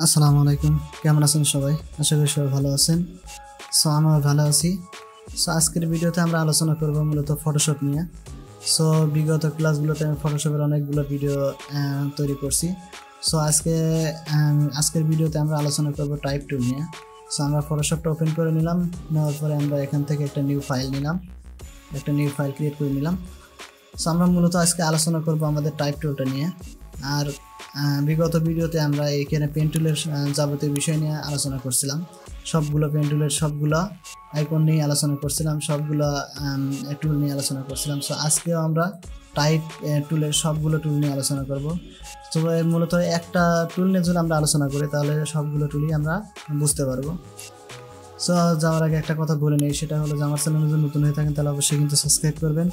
আসসালামু আলাইকুম, কেমন আছেন সবাই? আশা করি সবাই ভালো আছেন। সো আমরা ভালো আছি। সো আজকের ভিডিওতে আমরা আলোচনা করব মূলত ফটোশপ নিয়ে। সো বিগত ক্লাসগুলোতে আমি ফটোশপের অনেকগুলো ভিডিও তৈরি করছি। সো আজকের ভিডিওতে আমরা আলোচনা করব টাইপ টুল নিয়ে। সো আমরা ফটোশপটা ওপেন করে নিলাম, নেওয়ার পরে আমরা এখান থেকে একটা নিউ ফাইল ক্রিয়েট করে নিলাম। সো আমরা মূলত আজকে আলোচনা করব আমাদের টাইপ টুলটা নিয়ে। আর বিগত ভিডিওতে আমরা এখানে পেন টুলের যাবতীয় বিষয় নিয়ে আলোচনা করছিলাম, সবগুলো পেন টুলের সবগুলো আইকন নিয়ে আলোচনা করছিলাম, সবগুলো টুল নিয়ে আলোচনা করছিলাম। সো আজকেও আমরা টাইপ টুলের সবগুলো টুল নিয়ে আলোচনা করব। তো মূলত একটা টুল নিয়ে যদি আমরা আলোচনা করি তাহলে সবগুলো টুলই আমরা বুঝতে পারবো। সো যাওয়ার আগে একটা কথা বলে নিই, সেটা হলো যে আমার চ্যানেলে যদি নতুন হয়ে থাকেন তাহলে অবশ্যই কিন্তু সাবস্ক্রাইব করবেন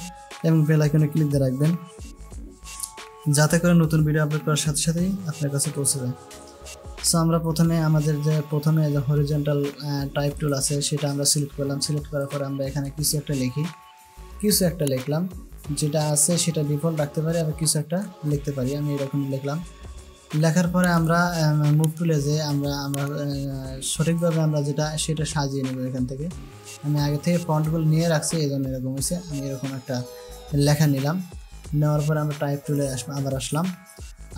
এবং বেল আইকনে ক্লিক দিয়ে রাখবেন, যাতে করে নতুন ভিডিও আপলোড করার সাথে সাথেই আপনার কাছে পৌঁছে যায়। সো আমরা প্রথমে যে হরিজন্টাল টাইপ টুল আছে সেটা আমরা সিলেক্ট করলাম। সিলেক্ট করার পরে আমরা এখানে কিছু একটা লিখলাম, যেটা আছে সেটা ডিফল্ট রাখতে পারি, আবার কিছু একটা লিখতে পারি। আমি এরকম লিখলাম। লেখার পরে আমরা মুভ টুলে যে আমরা সঠিকভাবে আমরা সেটা সাজিয়ে নেব। এখান থেকে আমি আগে থেকে ফন্টগুলো নিয়ে রাখছি, এই জন্য এরকম হয়েছে। আমি এরকম একটা লেখা নিলাম, নেওয়ার পরে আমরা টাইপ টুলে আবার আসলাম।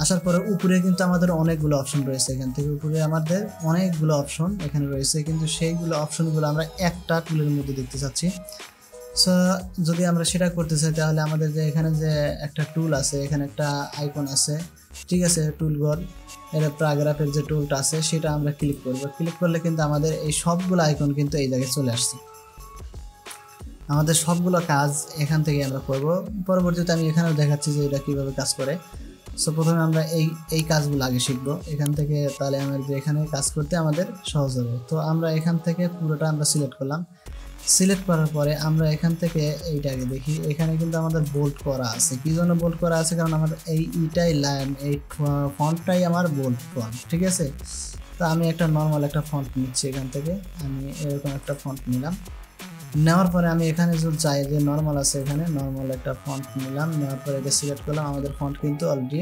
আসার পরে উপরে কিন্তু আমাদের অনেকগুলো অপশন রয়েছে। এখান থেকে উপরে আমাদের অনেকগুলো অপশন এখানে রয়েছে, কিন্তু সেইগুলো অপশনগুলো আমরা একটা টুলের মধ্যে দেখতে চাচ্ছি। সো যদি আমরা সেটা করতে চাই তাহলে আমাদের যে এখানে যে একটা টুল আছে, এখানে একটা আইকন আছে, ঠিক আছে, টুল ঘর, এর প্যারাগ্রাফের যে টুলটা আছে সেটা আমরা ক্লিক করব। ক্লিক করলে কিন্তু আমাদের এই সবগুলো আইকন কিন্তু এই জায়গায় চলে আসছে। আমাদের সবগুলো কাজ এখান থেকে আমরা করব। পরবর্তীতে আমি এখানেও দেখাচ্ছি যে এটা কীভাবে কাজ করে। সো প্রথমে আমরা এই কাজগুলো আগে শিখব এখান থেকে, তাহলে আমাদের এখানে কাজ করতে আমাদের সহজ হবে। তো আমরা এখান থেকে পুরোটা আমরা সিলেক্ট করলাম। সিলেক্ট করার পরে আমরা এখান থেকে এইটাকে দেখি, এখানে কিন্তু আমাদের বোল্ড করা আছে। কী জন্য বোল্ড করা আছে? কারণ আমাদের এই ফন্টটাই আমার বোল্ড ফন্ট, ঠিক আছে। তো আমি একটা নর্মাল একটা ফন্ট নিচ্ছি। এখান থেকে আমি এরকম একটা ফন্ট নিলাম। নেওয়ার পরে আমি এখানে যদি চাই যে নর্মাল আছে, এখানে নর্মাল একটা ফন্ট নিলাম। নেওয়ার পরে এটা সিলেক্ট করলাম। আমাদের ফন্ট কিন্তু অলরেডি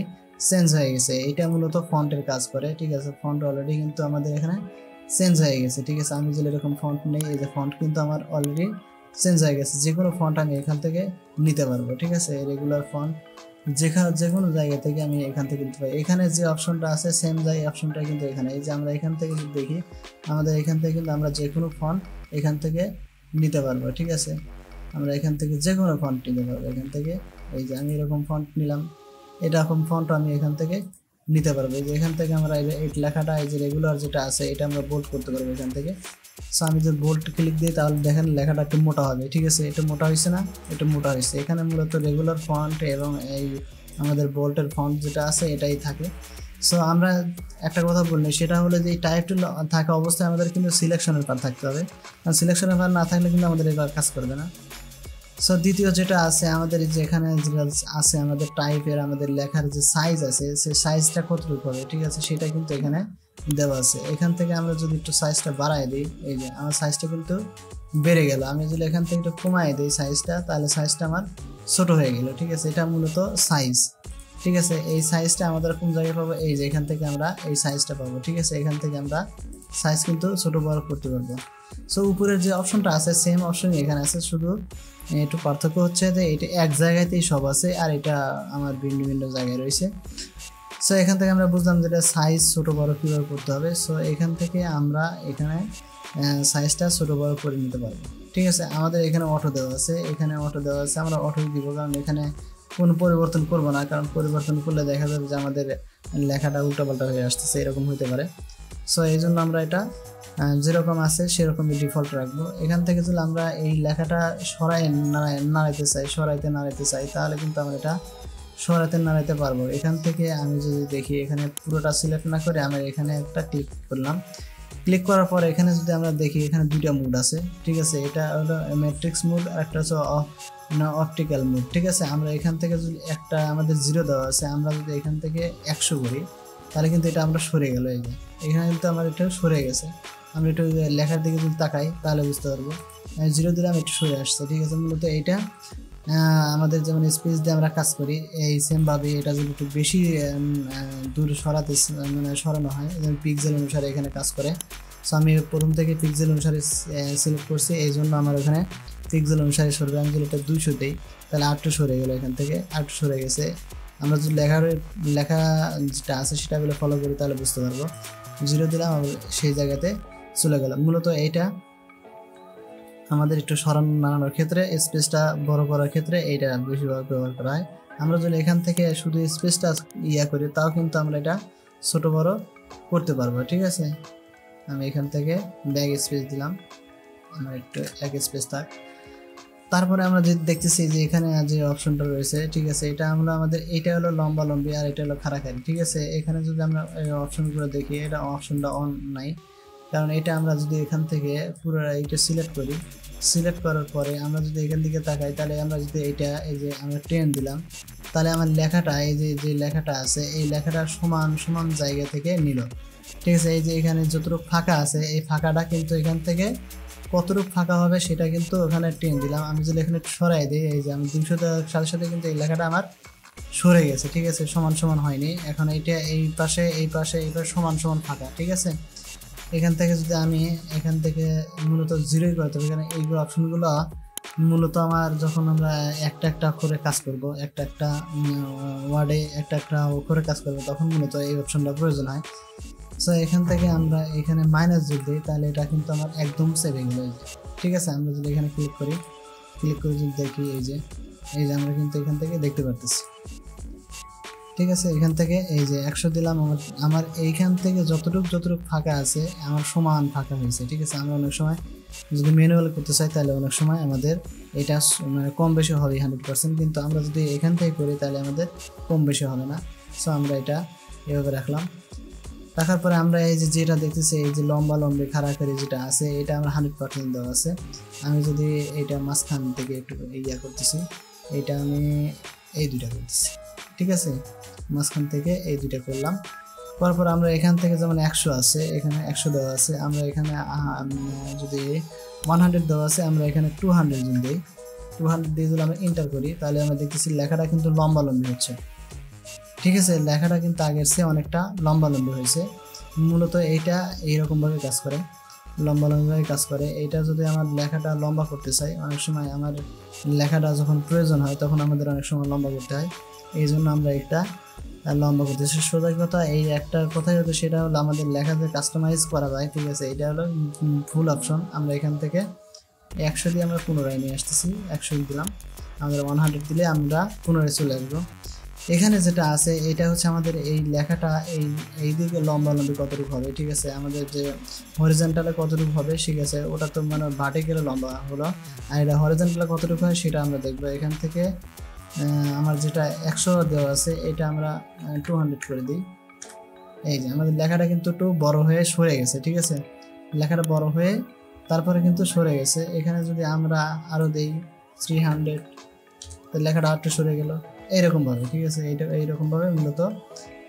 চেঞ্জ হয়ে গেছে। এইটা মূলত ফন্টের কাজ করে, ঠিক আছে। ফন্ট অলরেডি কিন্তু আমাদের এখানে চেঞ্জ হয়ে গেছে, ঠিক আছে। আমি যদি এরকম ফন্ট নেই, এই যে ফন্ট কিন্তু আমার অলরেডি চেঞ্জ হয়ে গেছে। যে কোনো ফন্ট আমি এখান থেকে নিতে পারবো, ঠিক আছে। রেগুলার ফন্ট যে কোনো জায়গা থেকে আমি এখান থেকে নিতে পারি। এখানে যে অপশনটা আছে সেম এই অপশনটা কিন্তু এখানে, এই যে আমরা এখান থেকে যদি দেখি, আমাদের এখান থেকে কিন্তু আমরা যে কোনো ফন্ট এখান থেকে নিতে পারবো, ঠিক আছে। আমরা এখান থেকে যে কোনো ফন্ট নিতে পারবো। এখান থেকে এই যে আমি এরকম ফন্ট নিলাম, এরকম ফন্ট আমি এখান থেকে নিতে পারবো। এই যে এখান থেকে আমরা এই লেখাটা, এই যে রেগুলার যেটা আছে এটা আমরা বোল্ড করতে পারবো এখান থেকে। সো আমি যদি বোল্ড ক্লিক দিই তাহলে দেখেন লেখাটা একটু মোটা হবে, ঠিক আছে। এটা মোটা হয়েছে না? এটা মোটা হয়েছে। এখানে মূলত রেগুলার ফন্ট এবং এই আমাদের বোল্টের ফন্ট যেটা আছে এটাই থাকে। সো আমরা একটা কথা বললি, সেটা হলো যে এই টাইপ টুল থাকা অবস্থায় আমাদের কিন্তু সিলেকশনের পার থাকতে হবে, কারণ সিলেকশনের পার না থাকলে কিন্তু আমাদের এবার কাজ করবে না। সো দ্বিতীয় যেটা আছে আমাদের, যে এখানে যেটা আছে আমাদের টাইপের, আমাদের লেখার যে সাইজ আছে সেই সাইজটা কতটুকু হবে, ঠিক আছে, সেটা কিন্তু এখানে দেওয়া আছে। এখান থেকে আমরা যদি একটু সাইজটা বাড়াই দিই, এই যে আমার সাইজটা কিন্তু বেড়ে গেল। আমি যদি এখান থেকে একটু কমাই দিই সাইজটা, তাহলে সাইজটা আমার ছোট হয়ে গেল, ঠিক আছে। এটা মূলত সাইজ, ঠিক আছে। এই সাইজটা আমাদের কোন জায়গায় পাবো? এই যে এখান থেকে আমরা এই সাইজটা পাবো, ঠিক আছে। এখান থেকে আমরা সাইজ কিন্তু ছোট বড় করতে পারবো। সো উপরের যে অপশনটা আছে সেম অপশন এখানে আছে, শুধু একটু পার্থক্য হচ্ছে যে এটা এক জায়গাতেই সব আছে আর এটা আমার ভিন্ন ভিন্ন জায়গায় রয়েছে। সো এখান থেকে আমরা বুঝলাম যে এটা সাইজ ছোট বড় কীভাবে করতে হবে। সো এখান থেকে আমরা এখানে সাইজটা ছোট বড় করে নিতে পারবো, ঠিক আছে। আমাদের এখানে অটো দেওয়া আছে, আমরা অটো দিব, কারণ এখানে কোনো পরিবর্তন করব না, কারণ পরিবর্তন করলে দেখা যাবে যে আমাদের লেখাটা উল্টাপাল্টা হয়ে আসতেছে, এরকম হতে পারে। সো এই জন্য আমরা এটা যেরকম আছে সেরকমই ডিফল্ট রাখবো। এখান থেকে যদি আমরা এই লেখাটা সরাইতে নাড়াইতে চাই তাহলে কিন্তু আমরা এটা নাড়াইতে পারবো। এখান থেকে আমি যদি দেখি, এখানে পুরোটা সিলেক্ট না করে আমি এখানে একটা ক্লিক করলাম। ক্লিক করার পর এখানে যদি আমরা দেখি, এখানে দুইটা মুড আছে, ঠিক আছে। এটা হলো ম্যাট্রিক্স মুড আর একটা হচ্ছে অপটিক্যাল মুড, ঠিক আছে। আমরা এখান থেকে যদি একটা আমাদের 0 দেওয়া আছে, আমরা যদি এখান থেকে 100 করি তাহলে কিন্তু এটা আমরা সরে গেল। এই যে এখানে কিন্তু আমার এটা সরে গেছে। আমরা একটু লেখার দিকে যদি তাকাই তাহলে বুঝতে পারবো 0 দিলে আমি একটু সরে আসছে, ঠিক আছে। মূলত এইটা আমাদের যেমন স্পেস দিয়ে আমরা কাজ করি এই সেমভাবে এটা যদি একটু বেশি দূর সরাতে মানে সরানো হয় যেমন পিক্সেল অনুসারে এখানে কাজ করে। সো আমি প্রথম থেকে পিক্সেল অনুসারে সিলেক্ট করছি, এই জন্য আমার ওখানে পিক্সেল অনুসারে সরবে। আমি যদি এটা 200 দিই তাহলে 8 সরে গেলো, এখান থেকে 8 সরে গেছে। আমরা যদি লেখা যেটা আছে সেটা বলে ফলো করি তাহলে বুঝতে পারবো। 0 দিলাম, আবার সেই জায়গাতে চলে গেল। মূলত এইটা আমাদের একটু সরানো নাড়ানোর ক্ষেত্রে, স্পেসটা বড় করার ক্ষেত্রে এইটা বেশিরভাগ ব্যবহার করা হয়। আমরা যদি এখান থেকে শুধু স্পেসটা করি তাও কিন্তু আমরা এটা ছোট বড় করতে পারবো। ঠিক আছে, আমি এখান থেকে ব্যাক স্পেস দিলাম, আমার একটু এক স্পেস থাক। তারপরে আমরা যে দেখতেছি যে এখানে যে অপশনটা রয়েছে, ঠিক আছে, এটা আমরা আমাদের এটা হলো লম্বা লম্বি আর এটা হলো খাড়াখাড়ি। ঠিক আছে, এখানে যদি আমরা এই অপশনগুলো দেখি, এটা অপশনটা অন নাই, কারণ এটা আমরা যদি এখান থেকে পুরো এটা সিলেক্ট করি, সিলেক্ট করার পরে আমরা যদি এখান দিকে তাকাই তাহলে আমরা যদি এটা এই যে আমরা টেন দিলাম তাহলে আমার লেখাটা এই যে লেখাটা আছে এই লেখাটা সমান সমান জায়গা থেকে নিল। ঠিক আছে, এই যে এখানে যতটুকু ফাঁকা আছে এই ফাঁকাটা কিন্তু এখান থেকে কতটুকু ফাঁকা হবে সেটা কিন্তু ওখানে টেন দিলাম। আমি যদি এখানে সরাই দিই, এই যে আমি 200 দেওয়ার সাথে সাথে কিন্তু এই লেখাটা আমার সরে গেছে। ঠিক আছে, সমান সমান হয়নি, এখন এইটা এই পাশে এই পাশে এই পাশে সমান সমান ফাঁকা। ঠিক আছে, এখান থেকে যদি আমি এখান থেকে মূলত 0 করতে হবে, এখানে এইগুলো অপশনগুলো মূলত আমার যখন আমরা একটা একটা অক্ষরে কাজ করব, একটা একটা ওয়ার্ডে একটা একটা অক্ষরে কাজ করব, তখন মূলত এই অপশনটা প্রয়োজন হয়। সো এখান থেকে আমরা এখানে মাইনাস যদি দিই তাহলে এটা কিন্তু আমার একদম সেভিং হয়ে যায়। ঠিক আছে, আমরা যদি এখানে ক্লিক করে যদি দেখি এই যে আমরা কিন্তু এখান থেকে দেখতে পারতেছি। ঠিক আছে, এখান থেকে এই যে 100 দিলাম, আমার এইখান থেকে যতটুকু ফাঁকা আছে আমার সমান ফাঁকা হয়েছে। ঠিক আছে, আমরা অনেক সময় যদি ম্যানুয়াল করতে চাই তাহলে অনেক সময় আমাদের এটা মানে কম বেশি হবে 100%, কিন্তু আমরা যদি এখান থেকে করি তাহলে আমাদের কম বেশি হবে না। সো আমরা এটা এভাবে রাখলাম। রাখার পরে আমরা এই যে যেটা দেখতেছি এই যে লম্বা লম্বি খাড়াখাড়ি যেটা আছে এটা আমরা 100% দেওয়া আছে। আমি যদি এটা মাঝখান থেকে একটু ইয়া করতেছি, এটা আমি এই দুইটা করতেছি। ঠিক আছে, মাঝখান থেকে এই দুইটা করলাম। তারপর আমরা এখান থেকে যেমন 100 আছে, এখানে 100 দেওয়া আছে, আমরা এখানে যদি 100 দেওয়া আছে আমরা এখানে 200 যদি দিই, 200 দিয়ে যদি আমরা এন্টার করি তাহলে আমরা দেখতেছি লেখাটা কিন্তু লম্বা লম্বি হচ্ছে। ঠিক আছে, লেখাটা কিন্তু আগের চেয়ে অনেকটা লম্বা লম্বি হয়েছে। মূলত এইটা এইরকমভাবে কাজ করে, লম্বা লম্বিভাবে কাজ করে। এইটা যদি আমার লেখাটা লম্বা করতে চাই, অনেক সময় আমার লেখাটা যখন প্রয়োজন হয় তখন আমাদের অনেক সময় লম্বা করতে হয়, এই জন্য আমরা একটা লম্বা করতেছি। সোজা কথা এই একটার কথাই হতো, সেটা হলো আমাদের লেখাতে কাস্টমাইজ করা যায়। ঠিক আছে, এটা হলো ফুল অপশন। আমরা এখান থেকে 100 দিয়ে আমরা পুনরায় নিয়ে আসতেছি, 100 দিলাম, আমরা 100 দিলে আমরা পুনরায় চলে আসবো। এখানে যেটা আছে এটা হচ্ছে আমাদের এই লেখাটা এই দিকে লম্বা লম্বি কতটুকু হবে। ঠিক আছে, আমাদের যে হরিজন্টালে কতটুকু হবে, ঠিক আছে, ওটা তো মানে ভার্টিক্যালে লম্বা হলো, আর এটা হরিজন্টালে কতটুকু হয় সেটা আমরা দেখবো। এখান থেকে আমার যেটা 100 দেওয়া আছে এটা আমরা 200 করে দিই। এই যে আমাদের লেখাটা কিন্তু একটু বড় হয়ে সরে গেছে। ঠিক আছে, লেখাটা বড় হয়ে তারপরে কিন্তু সরে গেছে। এখানে যদি আমরা আরও দিই 300, তো লেখাটা একটু সরে গেল এইরকমভাবে। ঠিক আছে, এইরকমভাবে মূলত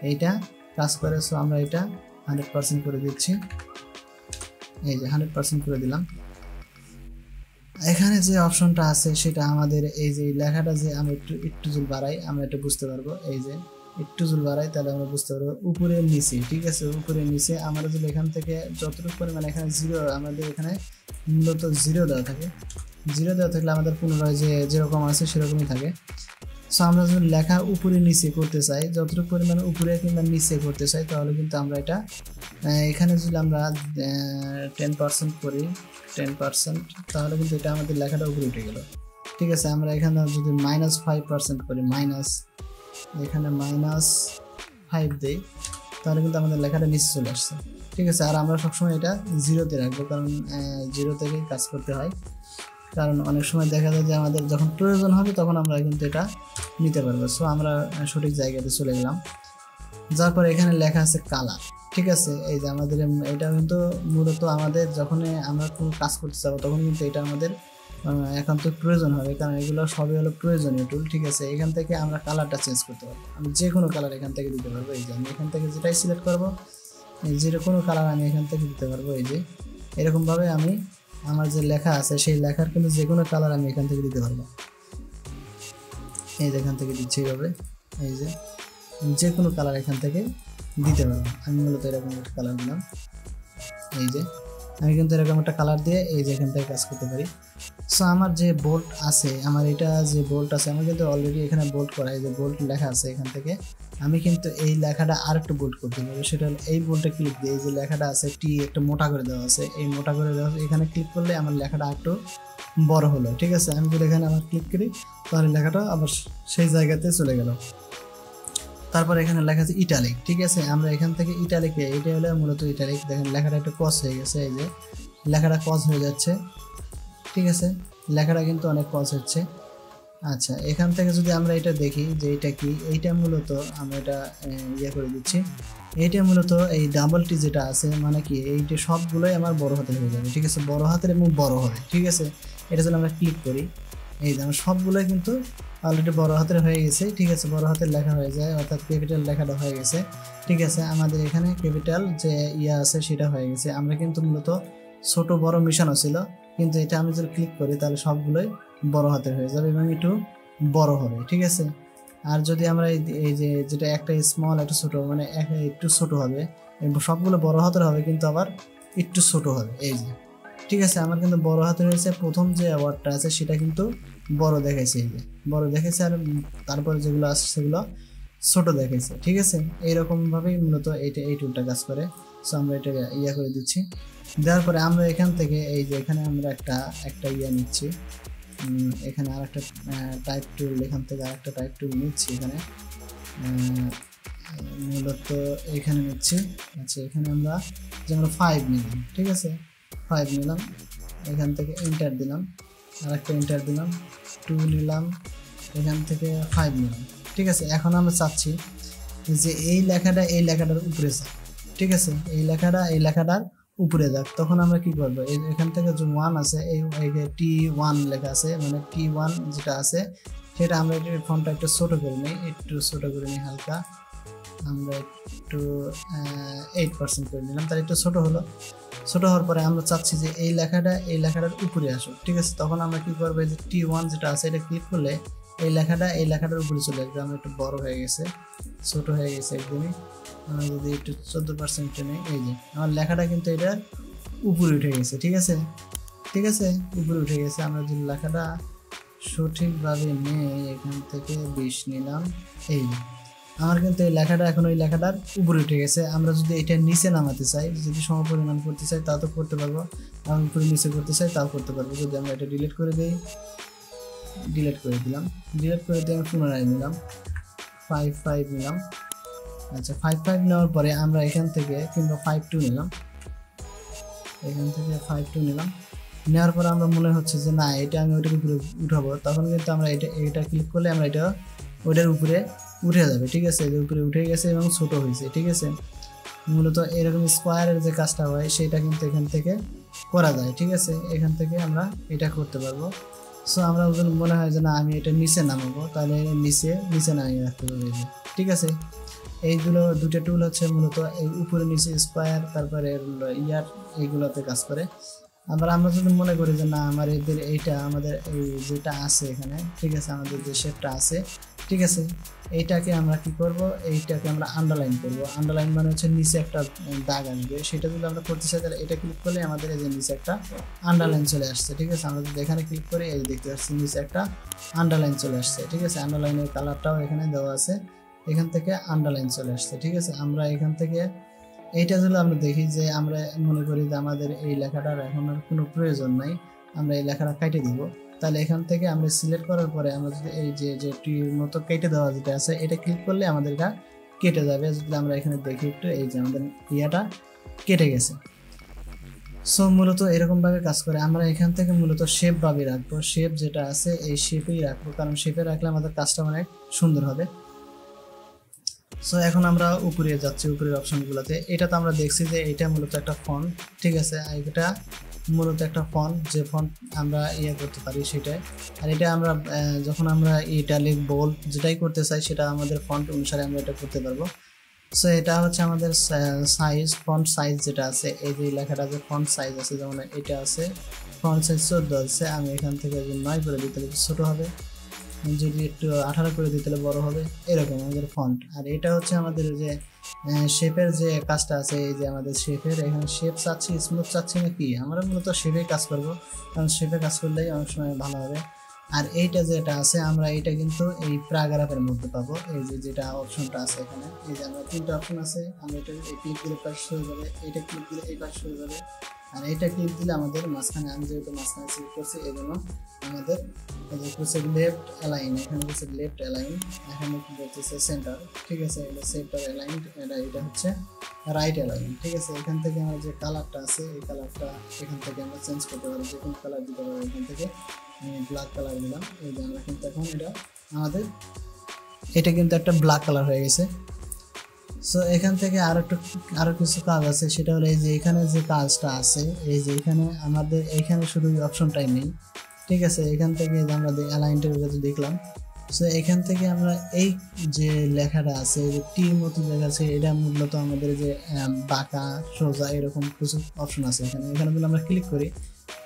এইটা কাজ করে। সো আমরা এটা 100% করে দিচ্ছি, এই যে 100% করে দিলাম। এখানে যে অপশনটা আছে সেটা আমাদের এই যে লেখাটা যে আমরা একটু জুল বাড়াই আমরা এটা বুঝতে পারবো। এই যে একটু জুল বাড়াই তাহলে আমরা বুঝতে পারবো উপরে নিচে। ঠিক আছে, উপরে নিচে আমরা যদি এখান থেকে যতটুকু পরিমাণ এখানে 0, আমাদের এখানে মূলত 0 দেওয়া থাকে, 0 দেওয়া থাকলে আমাদের পুনরায় যেরকম আছে সেরকমই থাকে। সো আমরা যদি লেখা উপরে নিচে করতে চাই, যতটুকু পরিমাণে উপরে কিংবা নিচে করতে চাই তাহলে কিন্তু আমরা এটা এখানে যদি আমরা 10% করি, 10%, তাহলে কিন্তু এটা আমাদের লেখাটা উপরে উঠে গেল। ঠিক আছে, আমরা এখানে যদি -5% করি, এখানে -5 দিই তাহলে কিন্তু আমাদের লেখাটা নিচে চলে আসছে। ঠিক আছে, আর আমরা সবসময় এটা 0-তে রাখবো, কারণ 0 থেকেই কাজ করতে হয়। কারণ অনেক সময় দেখা যায় যে আমাদের যখন প্রয়োজন হবে তখন আমরা কিন্তু এটা নিতে পারবো। সো আমরা সঠিক জায়গাতে চলে গেলাম। যার পরে এখানে লেখা আছে কালার। ঠিক আছে, এই যে আমাদের এটা কিন্তু মূলত আমাদের যখন আমরা কোনো কাজ করতে যাবো তখন কিন্তু এটা আমাদের একান্ত প্রয়োজন হবে, কারণ এগুলো সবই হলো প্রয়োজনীয় টুল। ঠিক আছে, এখান থেকে আমরা কালারটা চেঞ্জ করতে পারবো, আমি যে কোনো কালার এখান থেকে দিতে পারবো। এই যে আমি এখান থেকে যেটাই সিলেক্ট করবো, যে কোনো কালার আমি এখান থেকে দিতে পারবো। এই যে এরকমভাবে আমি আমার যে লেখা আছে সেই লেখার কিন্তু যে কোনো কালার আমি এখান থেকে দিতে পারবো। এই যে এখান থেকে দিচ্ছি এইভাবে, এই যে কোনো কালার এখান থেকে দিতে পারবো। আমি মূলত এরকম একটা কালার দিলাম, এই যে আমি কিন্তু এরকম একটা কালার দিয়ে এই যে এখান থেকে কাজ করতে পারি। সো আমার যে বোল্ট আছে, আমার এটা যে বোল্ট আছে, আমার কিন্তু অলরেডি এখানে বোল্ট করা, এই যে বোল্ট লেখা আছে এখান থেকে আমি কিন্তু এই লেখাটা আর একটু বোল্ট করতে পারবো। সেটা হলো এই বোল্টে ক্লিক দিয়ে এই যে লেখাটা আছে টি একটু মোটা করে দেওয়া আছে, এই মোটা করে দেওয়া আছে, এখানে ক্লিক করলে আমার লেখাটা একটু বড় হলো। ঠিক আছে, আমি যদি এখানে আবার ক্লিক করি তাহলে লেখাটা আবার সেই জায়গাতে চলে গেল। তারপর এখানে লেখা আছে ইটালিক। ঠিক আছে, আমরা এখান থেকে ইটালিকে, এটা হলো মূলত ইটালিক। দেখেন লেখাটা একটু ক্রস হয়ে গেছে, এই যে লেখাটা ক্রস হয়ে যাচ্ছে। ঠিক আছে, লেখাটা কিন্তু অনেক ক্রস হচ্ছে। আচ্ছা, এখান থেকে যদি আমরা এটা দেখি যে এটা কি, এইটা মূলত আমরা এটা ইয়ে করে দিচ্ছি। এইটা মূলত এই ডাবল টি যেটা আছে, মানে কি এইটা সবগুলোই আমার বড় হাতের হয়ে যাবে। ঠিক আছে, বড় হাতের এবং বড় হবে। ঠিক আছে, এটা যদি আমরা ক্লিক করি, এই যে আমার সবগুলোই কিন্তু অলরেডি বড় হাতের হয়ে গেছে। ঠিক আছে, বড় হাতের লেখা হয়ে যায়, অর্থাৎ ক্যাপিটাল লেখাটা হয়ে গেছে। ঠিক আছে, আমাদের এখানে ক্যাপিটাল যে ইয়া আছে সেটা হয়ে গেছে। আমরা কিন্তু মূলত ছোট বড় মিশানো ছিল, কিন্তু এটা আমি যদি ক্লিক করি তাহলে সবগুলোই বড় হাতের হয়ে যাবে এবং একটু বড় হবে। ঠিক আছে, আর যদি আমরা এই যে যেটা একটা স্মল একটা ছোট, মানে একটু ছোট হবে, সবগুলো বড় হাতের হবে কিন্তু আবার একটু ছোট হবে। এই যে ঠিক আছে, আমার কিন্তু বড় হাতের হয়েছে। প্রথম যে ওয়ার্ডটা আছে সেটা কিন্তু বড় দেখাইছে, এই যে বড় দেখাইছে, আর তারপরে যেগুলো আছে সেগুলো ছোট দেখাইছে। ঠিক আছে, এইরকমভাবেই মূলত এই টুলটা কাজ করে। সো আমরা এটা ইয়া করে দিচ্ছি। দেওয়ার পরে আমরা এখান থেকে এই যে এখানে আমরা একটা ইয়া নিচ্ছি, এখানে আর একটা টাইপ টুল, এখান থেকে আর একটা টাইপ টুল নিচ্ছি এখানে, মূলত এখানে নিচ্ছি। আচ্ছা, এখানে আমরা যেমন 5 নিলাম। ঠিক আছে, 5 নিলাম, এখান থেকে এন্টার দিলাম, আর একটা এন্টার দিলাম, 2 নিলাম, এখান থেকে 5 নিলাম। ঠিক আছে, এখন আমরা চাচ্ছি যে এই লেখাটার উপরে যাক। ঠিক আছে, এই লেখাটার উপরে যাক। তখন আমরা কি করবো, এখান থেকে যে 1 আছে, এই T1 লেখা আছে, মানে T1 যেটা আছে সেটা আমরা ফন্টটা একটু ছোট করে নিই, হালকা আমরা একটু 8% করে নিলাম, তাহলে একটু ছোট হলো। ছোট হওয়ার পরে আমরা চাচ্ছি যে এই লেখাটার উপরে আসুক। ঠিক আছে, তখন আমরা কি করবো, যে T1 যেটা আছে এটা ক্লিক করলে এই লেখাটার উপরে চলে আসবে। আমরা একটু বড় হয়ে গেছে, ছোট হয়ে গেছে একদমই। আমরা যদি একটু 14% নেই, এই যে আমার লেখাটা কিন্তু এটার উপরে উঠে গেছে। ঠিক আছে, উপরে উঠে গেছে। আমরা যদি লেখাটা সঠিকভাবে নেই, এখান থেকে 20 নিলাম, এই যে আমার কিন্তু এই লেখাটা এখন ওই লেখাটার উপরে উঠে গেছে। আমরা যদি এটা নিচে নামাতে চাই, যদি সমপরিমাণ করতে চাই তাও তো করতে পারবো, এবং উপরে নিচে করতে চাই তাও করতে পারবো। যদি আমরা এটা ডিলিট করে দিই, ডিলিট করে দিয়ে আমি পুনরায় নিলাম, 5 নিলাম। আচ্ছা, 5 নেওয়ার পরে আমরা এখান থেকে কিংবা 5 নিলাম, নেওয়ার পরে আমরা মনে হচ্ছে যে না, এটা আমি ওইটার উপরে উঠাবো, তখন কিন্তু আমরা এটা ক্লিক করলে আমরা এটা ওইটার উপরে উঠে যাবে। ঠিক আছে, এর উপরে উঠে গেছে এবং ছোট হয়েছে। ঠিক আছে, মূলত এরকম স্কোয়ারের যে কাজটা হয় সেটা কিন্তু এখান থেকে করা যায়। ঠিক আছে, এখান থেকে আমরা এটা করতে পারবো। সো আমরা যদি মনে হয় যে না আমি এটা নিচে নামাবো, তাহলে নিচে নামিয়ে রাখতে পারবো। ঠিক আছে, এইগুলো দুটো টুল হচ্ছে মূলত এই উপরে নিচে স্কোয়ার, তারপরে ইয়ার, এইগুলোতে কাজ করে। আমরা যদি মনে করি যে না আমাদের এই যেটা আছে এখানে, ঠিক আছে, আমাদের যে শেপটা আছে, ঠিক আছে, এইটাকে আমরা কি করব, এইটাকে আমরা আন্ডারলাইন করব। আন্ডারলাইন মানে হচ্ছে নিচে একটা দাগ আসবে। সেটা যদি আমরা করতে চাই তাহলে এটা ক্লিক করলে আমাদের এই যে নিচে একটা আন্ডারলাইন চলে আসছে। ঠিক আছে, আমরা যদি এখানে ক্লিক করি, এই দেখতে পাচ্ছি নিচে একটা আন্ডারলাইন চলে আসছে। ঠিক আছে, আন্ডারলাইনের কালারটাও এখানে দেওয়া আছে, এখান থেকে আন্ডারলাইন চলে আসছে। ঠিক আছে, আমরা এখান থেকে এইটা যদি আমরা দেখি যে আমরা মনে করি যে আমাদের এই লেখাটার এখন আর কোনো প্রয়োজন নাই, আমরা এই লেখাটা কেটে দিব, তাহলে এখান থেকে আমরা সিলেক্ট করার পরে আমরা যদি এই যে টির মতো কেটে দেওয়া যেটা আছে এটা ক্লিক করলে আমাদের এটা কেটে যাবে। যদি আমরা এখানে দেখি একটু, এই যে আমাদের ইয়াটা কেটে গেছে। সো মূলত এরকমভাবে কাজ করে। আমরা এখান থেকে মূলত শেপ ভাবে রাখবো, শেপ যেটা আছে এই শেপেই রাখবো, কারণ শেপে রাখলে আমাদের কাজটা অনেক সুন্দর হবে। সো এখন আমরা উপরে যাচ্ছি, উপরের অপশনগুলোতে। এটা তো আমরা দেখছি যে এটা মূলত একটা ফন্ট। ঠিক আছে, এটা মূলত একটা ফন্ট, যে ফন্ট আমরা করতে পারি সেটাই। আর এটা আমরা যখন আমরা এটা লিখবো, যেটাই করতে চাই সেটা আমাদের ফন্ট অনুসারে আমরা এটা করতে পারবো। সো এটা হচ্ছে আমাদের সাইজ, ফন্ট সাইজ যেটা আছে, এই যে লেখাটা যে ফন্ট সাইজ আছে, যেমন এটা আছে ফন্ট সাইজ 14 আছে, আমি এখান থেকে 9 করে দিতে ছোট হবে। যদি একটু 18 করে দিই তাহলে বড় হবে, এরকম আমাদের ফন্ট। আর এটা হচ্ছে আমাদের যে শেপের যে কাজটা আছে, এই যে আমাদের শেপের এখানে শেপ চাচ্ছি, স্মুথ চাচ্ছি নাকি, আমরা মূলত শেপে কাজ করব, কারণ শেপে কাজ করলেই অনেক সময় ভালো হবে। আর এইটা যেটা আছে আমরা এইটা কিন্তু এই প্যারাগ্রাফের মধ্যে পাবো, এই যে যেটা অপশনটা আছে এখানে, এই যে আমরা 3টা অপশন আছে, আমরা এটা এই ক্লিক দিলে পাশ হয়ে যাবে, এইটা ক্লিক দিলে এই পাশ হয়ে যাবে, আর এইটা ক্লিক দিলে আমাদের মাঝখানে, আমি যেহেতু মাঝখানে সিলেক্ট করছি এই জন্য আমাদের হচ্ছে লেফট অ্যালাইন, এখানে হচ্ছে লেফট অ্যালাইন, এখানে কি বলতেছে সেন্টার, ঠিক আছে, এটা সেন্টার অ্যালাইন, এটা হচ্ছে রাইট অ্যালাইন, ঠিক আছে। এখান থেকে আমার যে কালারটা আছে এই কালারটা এখান থেকে আমরা চেঞ্জ করতে পারি, যে কোনো কালার দিতে পারি, এখান থেকে আমি ব্ল্যাক কালার দিলাম, এই যে আমরা কিন্তু এখন এটা কিন্তু একটা ব্ল্যাক কালার হয়ে গেছে। সো এখান থেকে আরো কিছু কাজ আছে, সেটা হলো এই যে এখানে যে কাজটা আছে, এই যে এখানে আমাদের এখানে শুধু অপশনটাই নেই, ঠিক আছে। এখান থেকে যে আমরা অ্যালাইনটার কাছে দেখলাম, সো এখান থেকে আমরা এই যে লেখাটা আছে, এই যে টির মতো লেখা আছে, এটা মূলত আমাদের যে বাঁকা সোজা এরকম কিছু অপশন আছে এখানে যদি আমরা ক্লিক করি,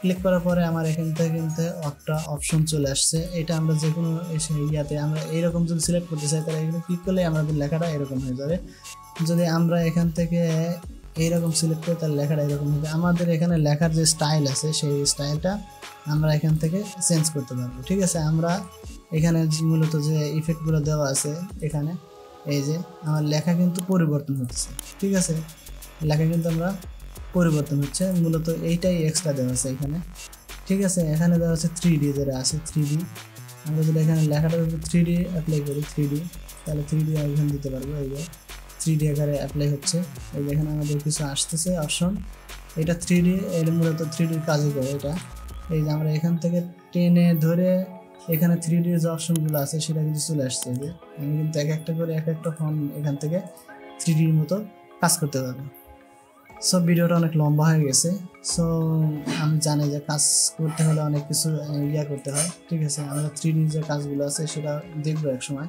ক্লিক করার পরে আমার এখান থেকে কিন্তু একটা অপশন চলে আসছে, এটা আমরা যে কোনো ইয়াতে আমরা এইরকম যদি সিলেক্ট করতে চাই তাহলে এখানে ক্লিক করলে আমাদের লেখাটা এরকম হয়ে যাবে। যদি আমরা এখান থেকে এইরকম সিলেক্ট করি তাহলে লেখাটা এরকম হবে। আমাদের এখানে লেখার যে স্টাইল আছে সেই স্টাইলটা আমরা এখান থেকে চেঞ্জ করতে পারবো, ঠিক আছে। আমরা এখানে মূলত যে ইফেক্টগুলো দেওয়া আছে এখানে, এই যে আমার লেখা কিন্তু পরিবর্তন হচ্ছে, ঠিক আছে, লেখা কিন্তু আমরা পরিবর্তন হচ্ছে, মূলত এইটাই এক্সট্রা দেওয়া আছে এখানে, ঠিক আছে। এখানে দেওয়া আছে 3D, যেটা আছে 3D, আমরা যদি এখানে লেখাটা যদি 3D অ্যাপ্লাই করি, 3D, তাহলে 3D এখানে দিতে পারবো, এই যে 3D আকারে অ্যাপ্লাই হচ্ছে, এই যে এখানে আমাদের কিছু আসতেছে অপশন, এটা 3D, এর মূলত 3D কাজই করে এটা। এই যে আমরা এখান থেকে টেনে ধরে এখানে 3D যে অপশনগুলো আছে সেটা কিন্তু চলে আসছে, যে আমি কিন্তু এক একটা করে এক একটা ফোন এখান থেকে 3Dর মতো কাজ করতে পারবো। সো ভিডিওটা অনেক লম্বা হয়ে গেছে, সো আমি জানি যে কাজ করতে হলে অনেক কিছু করতে হয়, ঠিক আছে। আমরা 3D যে কাজগুলো আছে সেটা দেখবো এক সময়।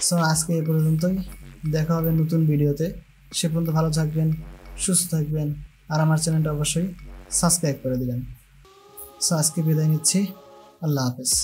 সো আজকে এ পর্যন্তই, দেখা হবে নতুন ভিডিওতে, সে পর্যন্ত ভালো থাকবেন, সুস্থ থাকবেন, আর আমার চ্যানেলটা অবশ্যই সাবস্ক্রাইব করে দিবেন। সো আজকে বিদায় নিচ্ছি, আল্লাহ হাফেজ।